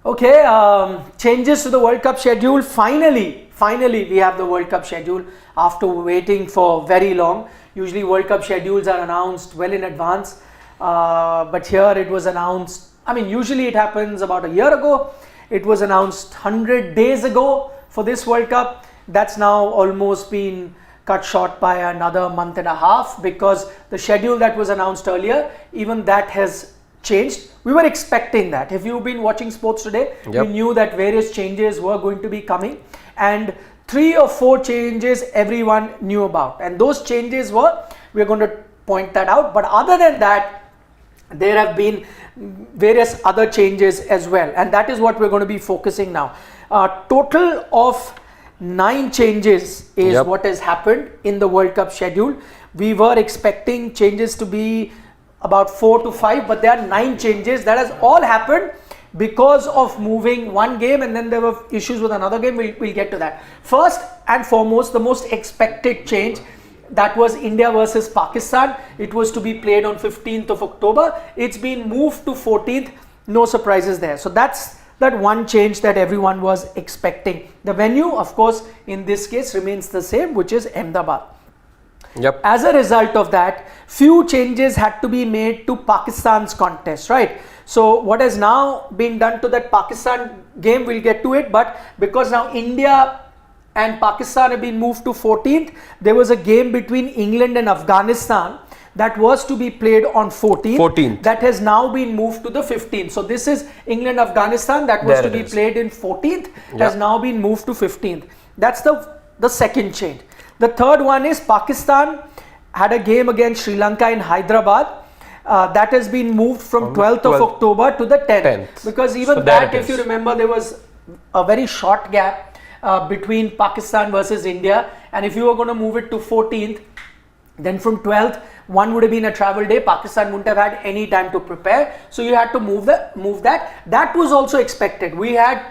Okay, changes to the World Cup schedule. Finally, we have the World Cup schedule after waiting for very long. Usually World Cup schedules are announced well in advance, but here it was announced, usually it happens about a year ago. It was announced 100 days ago for this World Cup. That's now almost been cut short by another month and a half, because the schedule that was announced earlier, even that has changed. We were expecting that. If you've been watching sports today, you knew that various changes were going to be coming, and 3 or 4 changes everyone knew about, and those changes we're going to point that out. But other than that, there have been various other changes as well, and that is what we're going to be focusing now. Total of 9 changes is what has happened in the World Cup schedule. We were expecting changes to be about 4 to 5, but there are 9 changes. That has all happened because of moving one game, and then there were issues with another game. We'll get to that. First and foremost, the most expected change, that was India versus Pakistan. It was to be played on 15th of October. It's been moved to 14th. No surprises there. So that's that one change that everyone was expecting. The venue, of course, in this case remains the same, which is Ahmedabad. As a result of that, few changes had to be made to Pakistan's contest, right? So what has now been done to that Pakistan game, we'll get to it, but because now India and Pakistan have been moved to 14th, there was a game between England and Afghanistan that was to be played on 14th. That has now been moved to the 15th. So this is England-Afghanistan that was to be played in 14th, has now been moved to 15th. That's the second change. The third one is Pakistan had a game against Sri Lanka in Hyderabad. That has been moved from 12th of October to the 10th. Because even so that, if you remember, there was a very short gap between Pakistan versus India. And if you were going to move it to 14th, then from 12th, one would have been a travel day. Pakistan wouldn't have had any time to prepare. So you had to move that. That was also expected. We had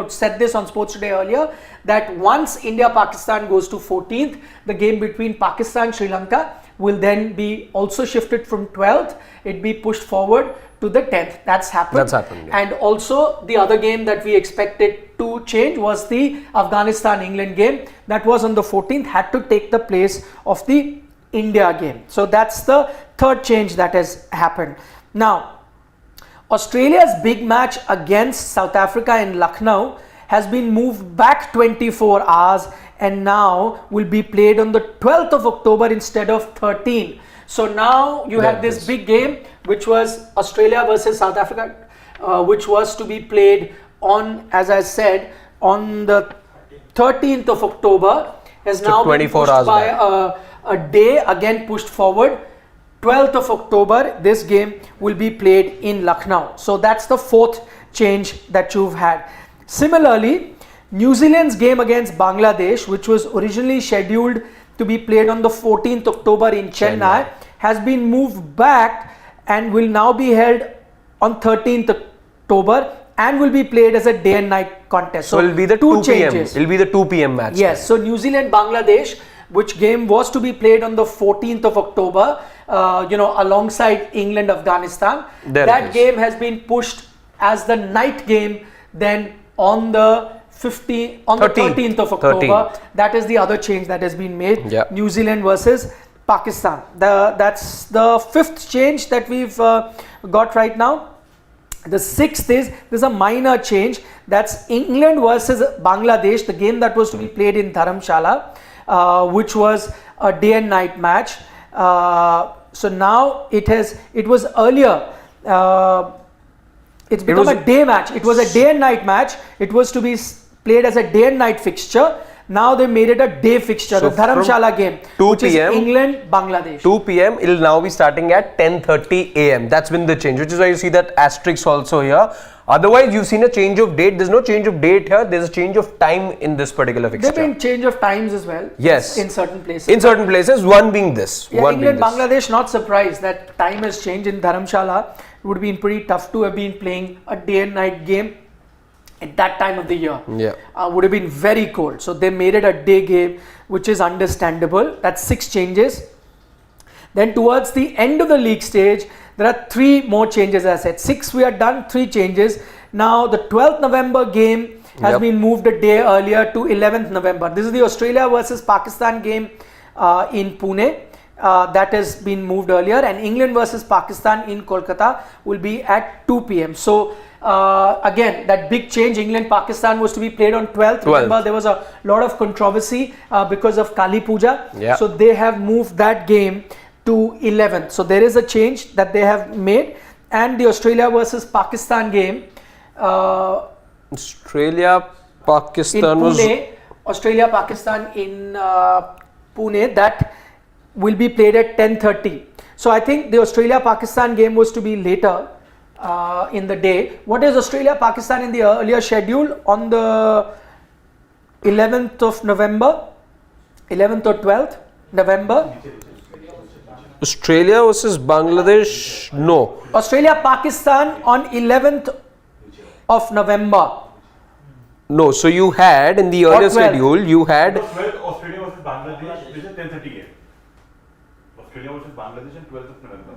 said this on Sports Today earlier, that once India-Pakistan goes to 14th, the game between Pakistan-Sri Lanka will then be also shifted from 12th. It be pushed forward to the 10th. That's happened. And also the other game that we expected to change was the Afghanistan-England game. That was on the 14th, had to take the place of the India game. So that's the third change that has happened. Now, Australia's big match against South Africa in Lucknow has been moved back 24 hours and now will be played on the 12th of October instead of 13. So now you have this big game, which was Australia versus South Africa, which was to be played on, as I said, on the 13th of October, has now been pushed by a day, again pushed forward. 12th of October, this game will be played in Lucknow. So that's the fourth change that you've had. Similarly, New Zealand's game against Bangladesh, which was originally scheduled to be played on the 14th October in Chennai, has been moved back and will now be held on 13th October and will be played as a day and night contest. So it'll be the 2 p.m. It'll be the 2 p.m. match. Yes. So New Zealand-Bangladesh, which game was to be played on the 14th of October, alongside England-Afghanistan. That game has been pushed as the night game then on the 13th of October. That is the other change that has been made. New Zealand versus Pakistan. That's the fifth change that we've got right now. The sixth is, there's a minor change. That's England versus Bangladesh, the game that was to be played in Dharamshala, which was a day and night match. So now it was earlier, it's become a day match. It was a day and night match. It was to be played as a day and night fixture. Now they made it a day fixture, so the Dharamshala game, 2 p.m. England, Bangladesh. 2 p.m. It will now be starting at 10:30 a.m. That's been the change, which is why you see that asterisk also here. Otherwise, you've seen a change of date. There's no change of date here. There's a change of time in this particular fixture. There've been change of times as well. Yes. In certain places. In certain places, one being this. Yeah, England, Bangladesh, not surprised that time has changed in Dharamshala. It would have been pretty tough to have been playing a day and night game at that time of the year. Would have been very cold. So they made it a day game, which is understandable. That's 6 changes. Then towards the end of the league stage, there are 3 more changes. As I said, 6 we are done, 3 changes. Now the 12th November game has been moved a day earlier to 11th November. This is the Australia versus Pakistan game in Pune. That has been moved earlier, and England versus Pakistan in Kolkata will be at 2 p.m. So again, that big change, England-Pakistan was to be played on 12th. Remember, there was a lot of controversy because of Kali Puja. So they have moved that game to 11th. So there is a change that they have made. And the Australia versus Pakistan game, Australia-Pakistan was Australia-Pakistan in Pune, that will be played at 10:30. So I think the Australia-Pakistan game was to be later in the day. What is Australia-Pakistan in the earlier schedule on the 11th of November? 11th or 12th November? Australia versus Bangladesh, no. Australia-Pakistan on 11th of November. No, so you had in the earlier schedule, you had 12th Australia versus Bangladesh, this is 10:30 game. Australia versus Bangladesh on 12th of November.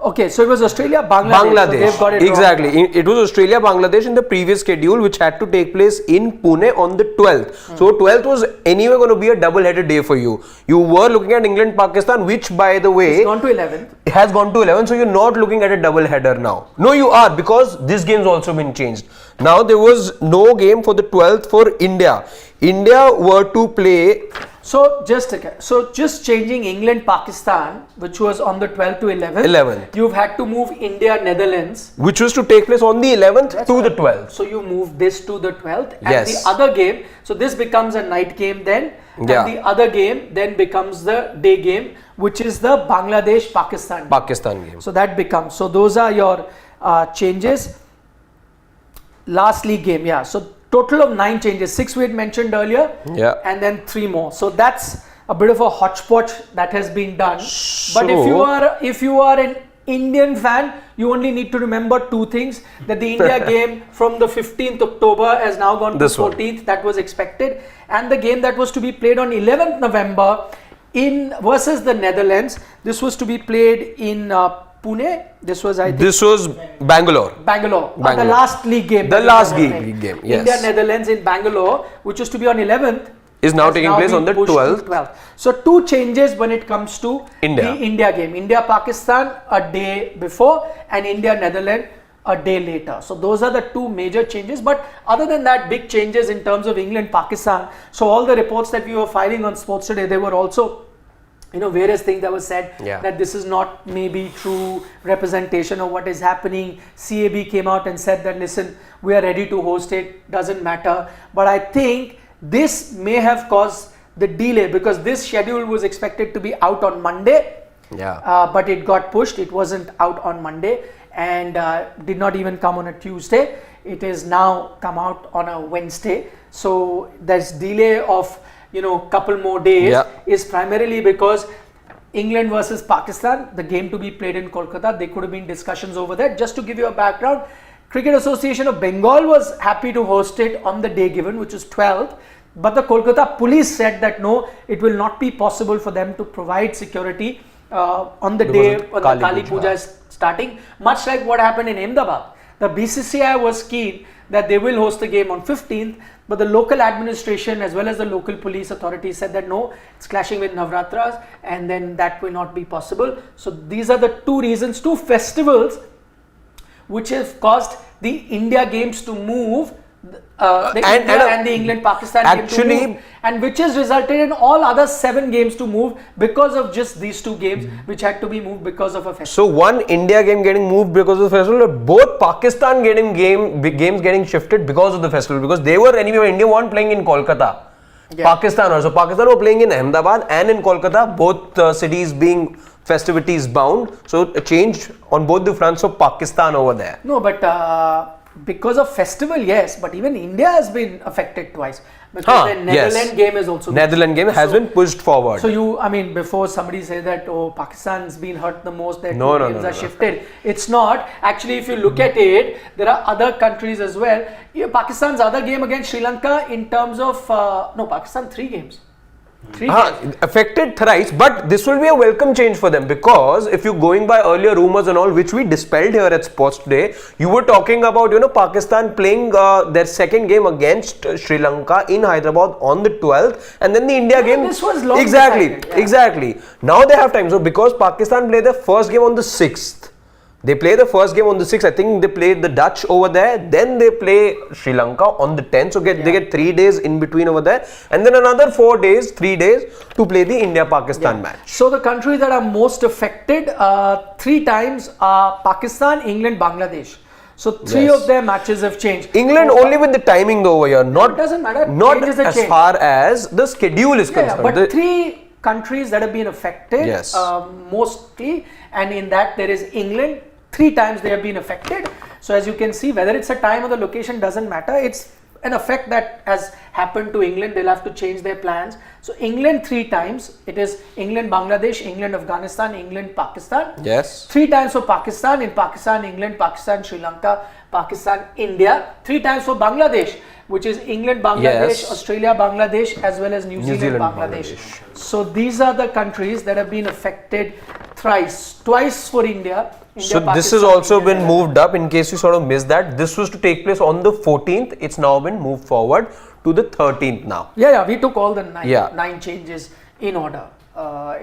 Okay, so it was Australia-Bangladesh. So they've got it exactly. wrong. It was Australia-Bangladesh in the previous schedule, which had to take place in Pune on the 12th. So 12th was anyway going to be a double-headed day for you. You were looking at England-Pakistan, which by the way, it's gone to 11th. It has gone to 11th, so you're not looking at a double-header now. No, you are, because this game's also been changed. Now there was no game for the 12th for India. India were to play. So just changing England-Pakistan, which was on the 12th to 11th. You've had to move India-Netherlands, which was to take place on the 11th to the 12th. So you move this to the 12th, and the other game. So this becomes a night game then, and the other game then becomes the day game, which is the Bangladesh-Pakistan game. So that becomes. So those are your changes. Last league game, So total of 9 changes, 6 we had mentioned earlier, and then 3 more. So that's a bit of a hodgepodge that has been done. But if you are an Indian fan, you only need to remember 2 things: that the India game from the 15th October has now gone to 14th. That was expected, and the game that was to be played on 11th November versus the Netherlands. This was to be played in Pune. This was Bangalore. The last league game. The last league game. Yes. India-Netherlands in Bangalore, which was to be on 11th, is now taking place on the 12th. So 2 changes when it comes to the India game. India-Pakistan a day before, and India-Netherlands a day later. So those are the 2 major changes. But other than that, big changes in terms of England-Pakistan. So all the reports that we were filing on Sports Today, they were also various things that were said that this is not maybe true representation of what is happening. CAB came out and said that, listen, we are ready to host it, doesn't matter. But I think this may have caused the delay, because this schedule was expected to be out on Monday, but it got pushed. It wasn't out on Monday, and did not even come on a Tuesday. It is now come out on a Wednesday. So there's delay of couple more days is primarily because England versus Pakistan, the game to be played in Kolkata, there could have been discussions over there. Just to give you a background, Cricket Association of Bengal was happy to host it on the day given, which is 12th, but the Kolkata police said that no, it will not be possible for them to provide security on the day when the Kali Puja is starting, much like what happened in Ahmedabad. The BCCI was keen that they will host the game on 15th, but the local administration as well as the local police authorities said that no, it's clashing with Navratras, and then that will not be possible. So these are the 2 reasons, 2 festivals which have caused the India games to move, and the England-Pakistan game to move, and which has resulted in all other 7 games to move because of just these 2 games which had to be moved because of a festival. So one India game getting moved because of the festival, but both Pakistan games getting shifted because of the festival, because they were anyway, India weren't playing in Kolkata. Pakistan were playing in Ahmedabad and in Kolkata, both cities being festivities bound. So a change on both the fronts of Pakistan over there. No, but because of festival, yes, but even India has been affected twice, because the Netherlands game is also has been pushed forward. So before somebody say that Pakistan's been hurt the most, that games are shifted. It's not. Actually, if you look at it, there are other countries as well. Pakistan's other game against Sri Lanka in terms of Pakistan 3 games. 3 games. Affected thrice, but this will be a welcome change for them, because if you're going by earlier rumors and all, which we dispelled here at Sports Today, you were talking about, Pakistan playing their second game against Sri Lanka in Hyderabad on the 12th, and then the India game. This was long exactly, decided, yeah. exactly. Now they have time. So because Pakistan played their first game on the 6th. They play the first game on the 6th. I think they play the Dutch over there. Then they play Sri Lanka on the 10th. So they get 3 days in between over there. And then another 3 days to play the India-Pakistan match. So the countries that are most affected 3 times are Pakistan, England, Bangladesh. So 3 Yes. of their matches have changed. England only with the timing though over here. Not, it doesn't matter. Not Change is a as change. far as the schedule is concerned. But The- 3 countries that have been affected Yes. mostly, and in that there is England. 3 times they have been affected. So as you can see, whether it's a time or the location doesn't matter. It's an effect that has happened to England. They'll have to change their plans. So England 3 times. It is England, Bangladesh, England, Afghanistan, England, Pakistan. Yes. 3 times for Pakistan. In Pakistan, England, Pakistan, Sri Lanka, Pakistan, India. 3 times for Bangladesh, which is England, Bangladesh, Yes. Australia, Bangladesh, as well as New Zealand, Bangladesh. So these are the countries that have been affected thrice. Twice for India. So this has also been moved up, in case you sort of missed that. This was to take place on the 14th. It's now been moved forward to the 13th now. Yeah, we took all the 9, Yeah. 9 changes in order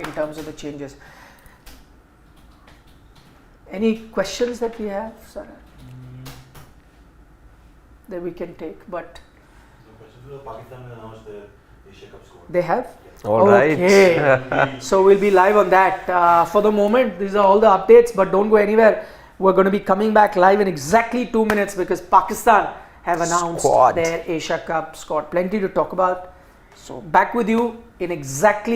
in terms of the changes. Any questions that we have, Sarah? That we can take, but The question is, Pakistan will announce their Asia Cup squad. they have? All right. Okay. So we'll be live on that. For the moment, these are all the updates, but don't go anywhere. We're going to be coming back live in exactly 2 minutes because Pakistan have announced Squad. their Asia Cup squad. Plenty to talk about. So back with you in exactly